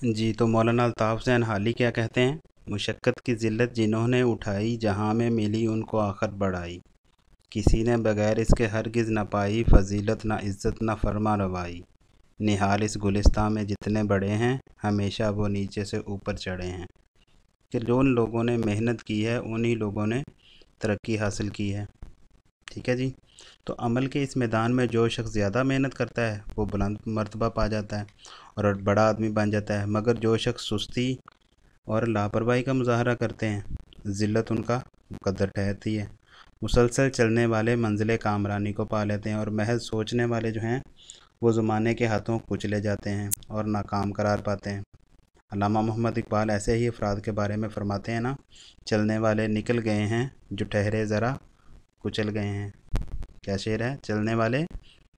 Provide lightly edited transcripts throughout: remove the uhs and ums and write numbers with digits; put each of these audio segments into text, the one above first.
जी, तो मौलाना अल्ताफ़ ज़ैन हाली क्या कहते हैं? मुशक्क़त की ज़िल्लत जिन्होंने उठाई, जहाँ में मिली उनको आखिर बढ़ाई। किसी ने बगैर इसके हरगिज़ न पाई, फ़ज़ीलत न इज़्ज़त न फ़र्मा रवाई। निहाल इस गुलिस्तां में जितने बड़े हैं, हमेशा वो नीचे से ऊपर चढ़े हैं। कि जिन लोगों ने मेहनत की है, उन्हीं लोगों ने तरक्की हासिल की है। ठीक है जी। तो अमल के इस मैदान में जो शख्स ज़्यादा मेहनत करता है, वो बुलंद मर्तबा पा जाता है और बड़ा आदमी बन जाता है। मगर जो शख्स सुस्ती और लापरवाही का मुजाहरा करते हैं, ज़िल्लत उनका मुकद्दर ठहरती है। मुसलसल चलने वाले मंजिल कामरानी को पा लेते हैं और महज सोचने वाले जो हैं, वो ज़माने के हाथों कुचले जाते हैं और नाकाम करार पाते हैं। अल्लामा मोहम्मद इकबाल ऐसे ही अफराद के बारे में फ़रमाते हैं ना, चलने वाले निकल गए हैं, जो ठहरे ज़रा कुचल गए हैं। क्या शेर है? चलने वाले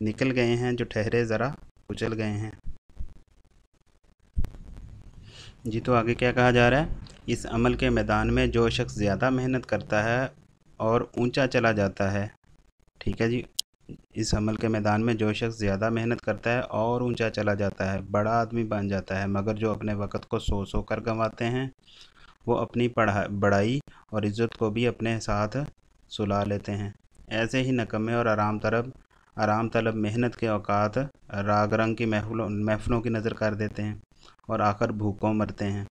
निकल गए हैं, जो ठहरे ज़रा कुचल गए हैं। जी, तो आगे क्या कहा जा रहा है? इस अमल के मैदान में जो शख्स ज़्यादा मेहनत करता है और ऊंचा चला जाता है। ठीक है जी। इस अमल के मैदान में जो शख्स ज़्यादा मेहनत करता है और ऊंचा चला जाता है, बड़ा आदमी बन जाता है। मगर जो अपने वक़्त को सो सो कर गंवाते हैं, वो अपनी बड़ाई और इज़्ज़त को भी अपने साथ सुला लेते हैं। ऐसे ही नकम्मे और आराम तलब मेहनत के औकात राग रंग की महफ़िलों की नज़र कर देते हैं और आखिर भूखों मरते हैं।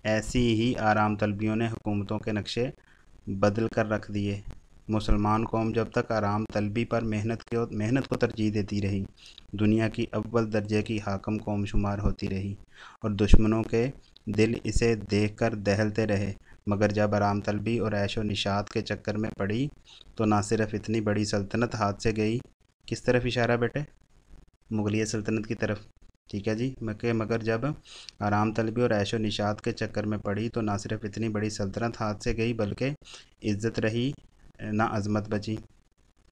ऐसी ही आराम तलबियों ने हुकूमतों के नक्शे बदल कर रख दिए। मुसलमान कौम जब तक आराम तलबी पर मेहनत को तरजीह देती रही, दुनिया की अव्वल दर्जे की हाकम कौम शुमार होती रही और दुश्मनों के दिल इसे देख कर दहलते रहे। मगर जब आराम तलबी और ऐशो निशात के चक्कर में पड़ी, तो ना सिर्फ इतनी बड़ी सल्तनत हाथ से गई। किस तरफ इशारा बेटे? मुगलिया सल्तनत की तरफ। ठीक है जी। मगर जब आराम तलबी और ऐशो निशात के चक्कर में पड़ी, तो ना सिर्फ इतनी बड़ी सल्तनत हाथ से गई, बल्कि इज़्ज़त रही ना अज़मत बची।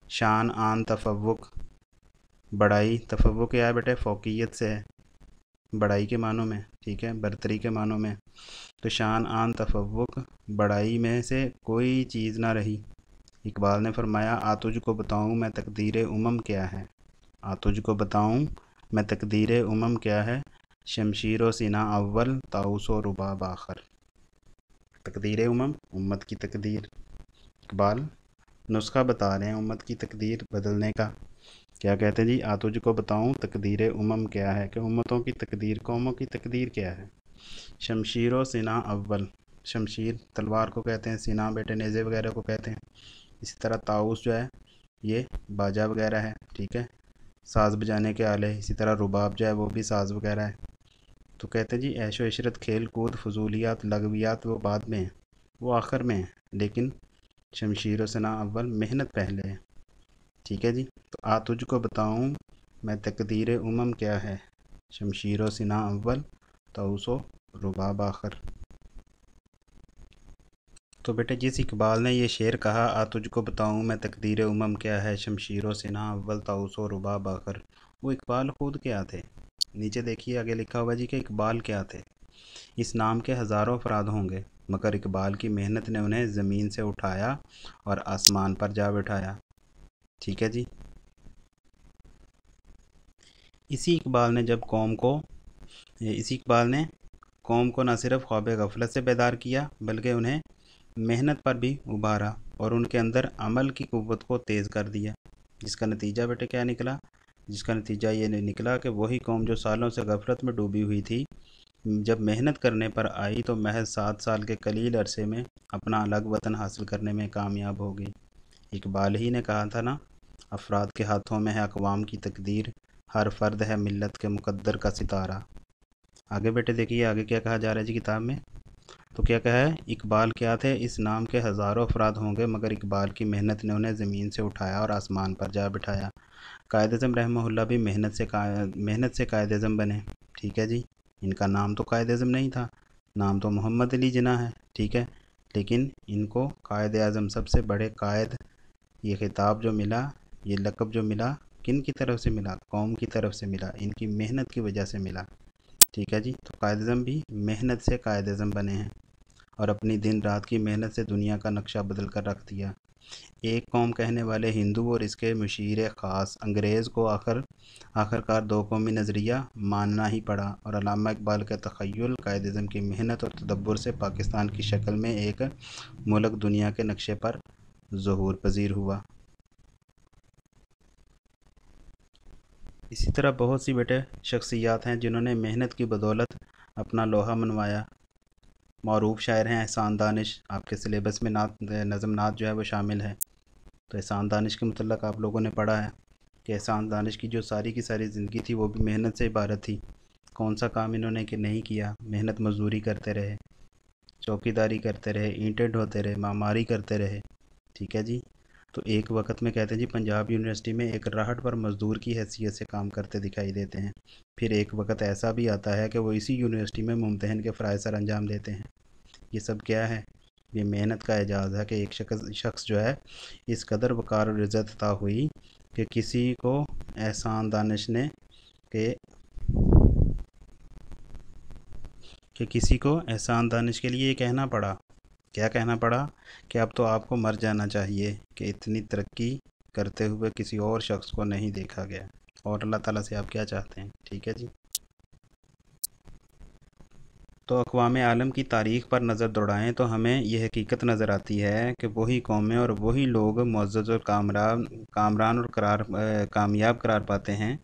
शान आन तफव्वुक, बड़ाई। तफव्वुक क्या है बेटे? फ़ौक़ियत से है, बड़ाई के मानों में। ठीक है, बरतरी के मानों में। तो शान आन तफव्वुक, बड़ाई में से कोई चीज़ ना रही। इकबाल ने फरमाया, आ तुझको बताऊँ मैं तकदीर उमम क्या है। आ तुझको बताऊँ मैं तकदीर उमम क्या है। शमशीर व सीना अव्वल, ताउस व रुबाब आखिर। तकदीर उमम, उम्मत की तकदीर। इकबाल नुस्खा बता रहे हैं उम्मत की तकदीर बदलने का। क्या कहते हैं जी? आ तुझको बताऊँ तकदीर उमम क्या है, कि उम्मतों की तकदीर, कौमों की तकदीर क्या है। शमशीर व सीना अव्वल, शमशीर तलवार को कहते हैं, सीना बेटे नेज़े वगैरह को कहते हैं। इसी तरह ताउस जो है, ये बाजा वगैरह है। ठीक है, साज़ बजाने के आले। इसी तरह रुबाब जो है, वो भी साज़ वगैरह है। तो कहते हैं जी, ऐशो इशरत, खेल कूद, फजूलियात, लगवियात वो बाद में हैं, वो आखिर में है, लेकिन शमशीर व सना अव्वल, मेहनत पहले है। ठीक है जी। तो आ तुझको बताऊँ मैं तकदीर उमम क्या है। शमशीर व सिना अव्वल, तउसो रुबाब आखिर। तो बेटे, जिस इकबाल ने ये शेर कहा, आ तुझको बताऊँ मैं तकदीर उमम क्या है, शमशीर व सिना अव्वल, तउसो रुबाब आखिर, वो इकबाल खुद क्या थे? नीचे देखिए, आगे लिखा हुआ जी कि इकबाल क्या थे। इस नाम के हज़ारों अफराद होंगे, मगर इकबाल की मेहनत ने उन्हें ज़मीन से उठाया और आसमान पर जा बिठाया। ठीक है जी। इसी इकबाल ने जब कौम को इसी इकबाल ने कौम को न सिर्फ ख्वाब गफलत से बेदार किया, बल्कि उन्हें मेहनत पर भी उभारा और उनके अंदर अमल की क़ुव्वत को तेज़ कर दिया। जिसका नतीजा बेटे क्या निकला? जिसका नतीजा ये निकला कि वही कौम जो सालों से गफलत में डूबी हुई थी, जब मेहनत करने पर आई, तो महज 7 साल के कलील अरसे में अपना अलग वतन हासिल करने में कामयाब हो गई। इकबाल ही ने कहा था ना, अफराद के हाथों में है अक़वाम की तकदीर, हर फ़र्द है मिल्लत के मुक़द्दर का सितारा। आगे बेटे देखिए, आगे क्या कहा जा रहा है जी किताब में। तो क्या कहा है? इकबाल क्या थे? इस नाम के हज़ारों अफराद होंगे, मगर इकबाल की मेहनत ने उन्हें ज़मीन से उठाया और आसमान पर जा बिठाया। कायद-ए-आज़म रहमहुल्लाह भी मेहनत से कायद-ए-आज़म बने। ठीक है जी। इनका नाम तो कायद-ए-आज़म नहीं था, नाम तो मोहम्मद अली जिन्ना है। ठीक है, लेकिन इनको कायद-ए-आज़म, सबसे बड़े कायद, ये खिताब जो मिला, ये लक़ब जो मिला, किन की तरफ से मिला? कौम की तरफ से मिला, इनकी मेहनत की वजह से मिला। ठीक है जी। तो कायद-ए-आज़म भी मेहनत से कायद-ए-आज़म बने हैं और अपनी दिन रात की मेहनत से दुनिया का नक्शा बदल कर रख दिया। एक कौम कहने वाले हिंदू और इसके मुशीर ख़ास अंग्रेज़ को आखिरकार दो कौमी नज़रिया मानना ही पड़ा, और अल्लामा इकबाल के तख़य्युल, कायद-ए-इज़्म की मेहनत और तदब्बुर से पाकिस्तान की शक्ल में एक मुल्क दुनिया के नक्शे पर ज़ुहूर पज़ीर हुआ। इसी तरह बहुत सी बेटे शख्सियात हैं जिन्होंने मेहनत की बदौलत अपना लोहा मनवाया। मरूफ शायर हैं एहसान दानिश, आपके सिलेबस में नज़म नात जो है वो शामिल है। तो एहसान दानिश के मुतल्लक़ आप लोगों ने पढ़ा है कि एहसान दानिश की जो सारी की सारी ज़िंदगी थी वो भी मेहनत से इबारत थी। कौन सा काम इन्होंने कि नहीं किया, मेहनत मजदूरी करते रहे, चौकीदारी करते रहे, ईंटें ढोते रहे, मामारी करते रहे। ठीक है जी। तो एक वक्त में कहते हैं जी पंजाब यूनिवर्सिटी में एक राहट पर मज़दूर की हैसियत से काम करते दिखाई देते हैं। फिर एक वक्त ऐसा भी आता है कि वो इसी यूनिवर्सिटी में मुम्तहन के फ़राइज़ सर अंजाम देते हैं। ये सब क्या है? ये मेहनत का एजाज़ है कि एक शख्स जो है इस कदर वक़ार और इज़्ज़त अता हुई कि किसी को एहसान दानिश ने कि किसी को एहसान दानिश के लिए ये कहना पड़ा, क्या कहना पड़ा कि अब तो आपको मर जाना चाहिए कि इतनी तरक्की करते हुए किसी और शख्स को नहीं देखा गया। और अल्लाह ताला से आप क्या चाहते हैं? ठीक है जी। तो अक़वाम आलम की तारीख़ पर नज़र दौड़ाएं तो हमें यह हकीकत नज़र आती है कि वही कौमें और वही लोग मुअज़्ज़ज़ और कामरान और कामयाब करार पाते हैं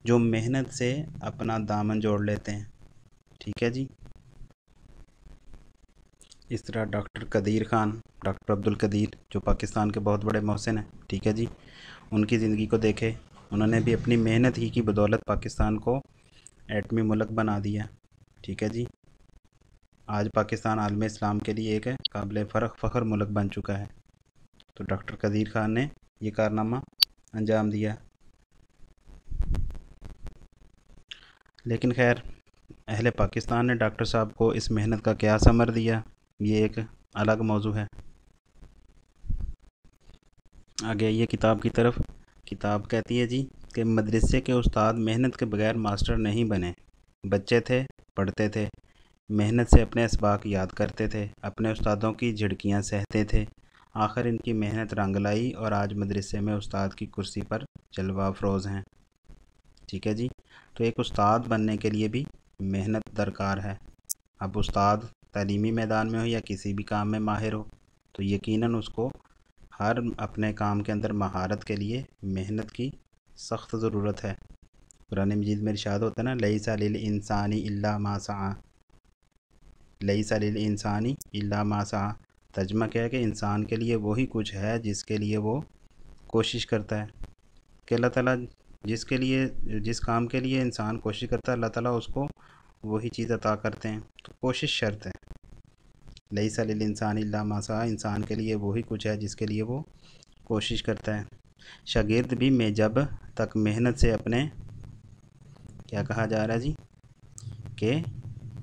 जो मेहनत से अपना दामन जोड़ लेते हैं। ठीक है जी। इस तरह डॉक्टर कदीर ख़ान, डॉक्टर अब्दुल कदीर जो पाकिस्तान के बहुत बड़े मोहसिन हैं। ठीक है जी। उनकी ज़िंदगी को देखें, उन्होंने भी अपनी मेहनत ही की बदौलत पाकिस्तान को एटमी मुल्क बना दिया। ठीक है जी। आज पाकिस्तान आलम इस्लाम के लिए एक काबिल फ़ख्र मुल्क बन चुका है। तो डॉक्टर कदीर ख़ान ने ये कारनामा अंजाम दिया। लेकिन खैर अहले पाकिस्तान ने डॉक्टर साहब को इस मेहनत का क्या समर दिया, ये एक अलग मौजू है। आगे ये किताब की तरफ। किताब कहती है जी कि मदरसे के उस्ताद मेहनत के बगैर मास्टर नहीं बने। बच्चे थे, पढ़ते थे, मेहनत से अपने असबाक याद करते थे, अपने उस्तादों की झिड़कियाँ सहते थे। आखिर इनकी मेहनत रंग लाई और आज मदरसे में उस्ताद की कुर्सी पर जलवा अफरोज़ हैं। ठीक है जी। तो एक उस्ताद बनने के लिए भी मेहनत दरकार है। अब उस्ताद तालीमी मैदान में हो या किसी भी काम में माहिर हो तो यकीनन उसको हर अपने काम के अंदर महारत के लिए मेहनत की सख्त ज़रूरत है। कुरान मजीद में इरशाद होता है ना, लैसा लिल इंसानी इल्ला मा सआ, लैसा लिल इंसानी इल्ला मा सआ। तर्जुमा क्या है कि इंसान के लिए वही कुछ है जिसके लिए वो कोशिश करता है। कि अल्लाह ताला जिस काम के लिए इंसान कोशिश करता है अल्लाह ताला उसको वही चीज़ अता करते हैं। तो कोशिश शर्त है। लैसा लिल इंसानी इल्ला मा सआ, इंसान के लिए वही कुछ है जिसके लिए वो कोशिश करता है। शागिर्द भी में जब तक मेहनत से अपने, क्या कहा जा रहा है जी, कि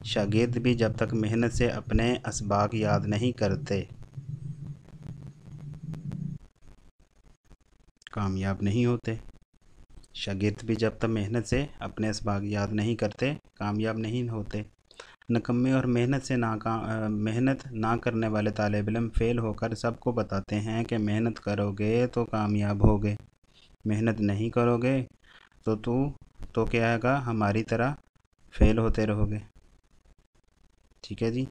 शागिर्द भी जब तक मेहनत से अपने असबाक याद नहीं करते कामयाब नहीं होते। शागिर्द भी जब तक मेहनत से अपने असबाक याद नहीं करते कामयाब नहीं होते। नकम्मे और मेहनत ना करने वाले तालिब इल्म फ़ेल होकर सबको बताते हैं कि मेहनत करोगे तो कामयाब होगे, मेहनत नहीं करोगे तो क्या होगा, हमारी तरह फ़ेल होते रहोगे। ठीक है जी।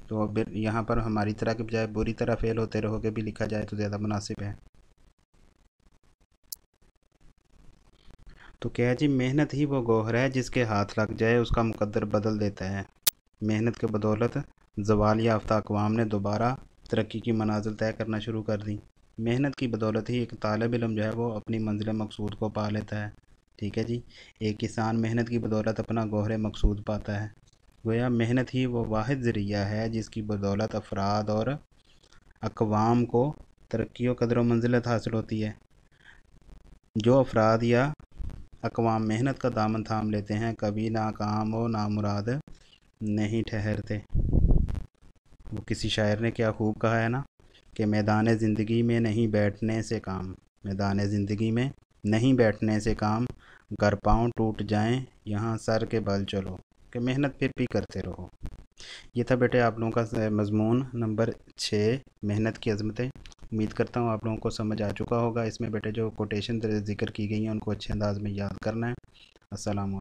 तो अब यहाँ पर हमारी तरह के बजाय बुरी तरह फ़ेल होते रहोगे भी लिखा जाए तो ज़्यादा मुनासिब है। तो क्या जी, मेहनत ही वो गौहर है जिसके हाथ लग जाए उसका मुकद्दर बदल देता है। मेहनत के बदौलत ज़वाल याफ्ता अक़वाम ने दोबारा तरक्की की मनाजिल तय करना शुरू कर दी। मेहनत की बदौलत ही एक तालिब इल्म जो है वो अपनी मंजिल मकसूद को पा लेता है। ठीक है जी। एक किसान मेहनत की बदौलत अपना गौहर मकसूद पाता है। गोया मेहनत ही वो वाहिद ज़रिया है जिसकी बदौलत अफराद और अक़वाम को तरक्की व कदर व मंजिलत हासिल होती है। जो अफराद या अक़वाम मेहनत का दामन थाम लेते हैं कभी नाकाम व नामुराद नहीं ठहरते। वो किसी शायर ने क्या खूब कहा है ना कि मैदान ज़िंदगी में नहीं बैठने से काम, मैदान ज़िंदगी में नहीं बैठने से काम, घर पाँव टूट जाएं यहाँ सर के बल चलो, कि मेहनत फिर भी करते रहो। ये था बेटे आप लोगों का मज़मून नंबर 6, मेहनत की अज़मतें। उम्मीद करता हूँ आप लोगों को समझ आ चुका होगा। इसमें बेटे जो कोटेशन ज़िक्र की गई हैं उनको अच्छे अंदाज में याद करना है। अस्सलाम वालेकुम।